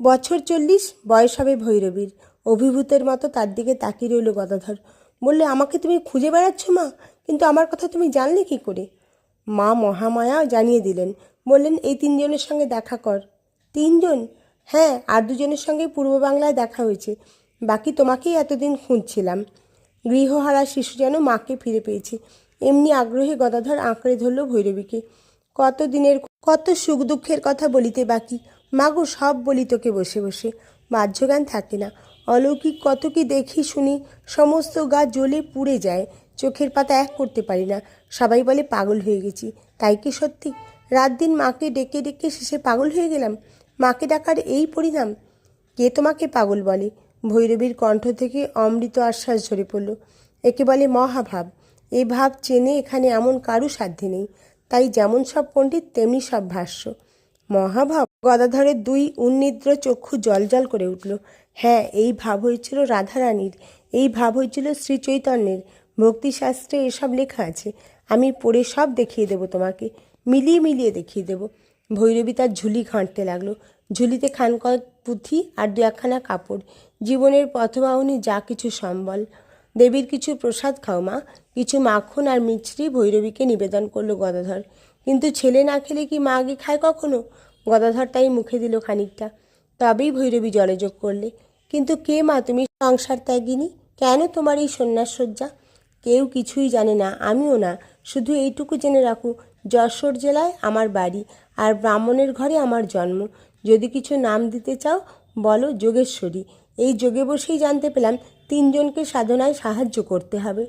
বছর 40 বয়স হবে ভৈরবীর। অভিভূতের মতো তার দিকে তাকিয়ে রইল গদাধর। বললে, আমাকে তুমি খুঁজে বেড়াচ্ছ মা, কিন্তু আমার কথা তুমি জানলে কি করে? মা মহামায়া জানিয়ে দিলেন। বললেন, এই 3 জনের সঙ্গে দেখা কর। 3 জন? হ্যাঁ, আর 2 জনের সঙ্গে পূর্ব বাংলায় দেখা হয়েছে। বাকি তোমাকেই এতদিন খুঁজছিলাম। গৃহহারা শিশু যেন মাকে ফিরে পেয়েছে, এমনি আগ্রহে গদাধর আঁকড়ে ধরল ভৈরবীকে। কত সুখ দুঃখের কথা বলিতে বাকি। মাগো, সব বলি তোকে বসে বসে, বাহ্যজ্ঞান থাকে না। অলৌকিক কত কি দেখি শুনি, সমস্ত গা জ্বলে পুড়ে যায়, চোখের পাতা এক করতে পারি না। সবাই বলে পাগল হয়ে গেছি, তাই কি সত্যি? রাত দিন মাকে ডেকে ডেকে শেষে পাগল হয়ে গেলাম। মাকে ডাকার এই পরিণাম। কে তোমাকে পাগল বলে? ভৈরবীর কণ্ঠ থেকে অমৃত আশ্বাস ঝরে পড়ল। একে বলে মহাভাব। এই ভাব চেনে এখানে এমন কারু সাধ্যে নেই। তাই যেমন সব পণ্ডিত তেমনি সব ভাষ্য। মহাভাব? গদাধরের 2 উন্নিদ্র চক্ষু জলজল করে উঠল। হ্যাঁ, এই ভাব হয়েছিল রাধারানীর, এই ভাব হয়েছিল শ্রী চৈতন্যের। ভক্তিশাস্ত্রে এসব লেখা আছে। আমি পড়ে সব দেখিয়ে দেব তোমাকে, মিলিয়ে মিলিয়ে দেখিয়ে দেব। ভৈরবী তার ঝুলি ঘাঁটতে লাগলো। ঝুলিতে খানকত পুঁথি আর 2-1খানা কাপড়, জীবনের পথবাহনী যা কিছু সম্বল। দেবীর কিছু প্রসাদ খাও মা, কিছু মাখন আর মিছরি ভৈরবীকে নিবেদন করলো গদাধর। কিন্তু ছেলে না খেলে কি মা আগে খায় কখনো? গদাধর তাই মুখে দিল খানিকটা। তবেই ভৈরবী জলযোগ করলে, কিন্তু কে মা তুমি সংসার ত্যাগিনী? কেন তোমার এই সন্ন্যাসসজ্জা? কেউ কিছুই জানে না, আমিও না। শুধু এইটুকু জেনে রাখো, যশোর জেলায় আমার বাড়ি, আর ব্রাহ্মণের ঘরে আমার জন্ম। যদি কিছু নাম দিতে চাও বলো যোগেশ্বরী। এই যোগে বসেই জানতে পেলাম 3 জনকে সাধনায় সাহায্য করতে হবে।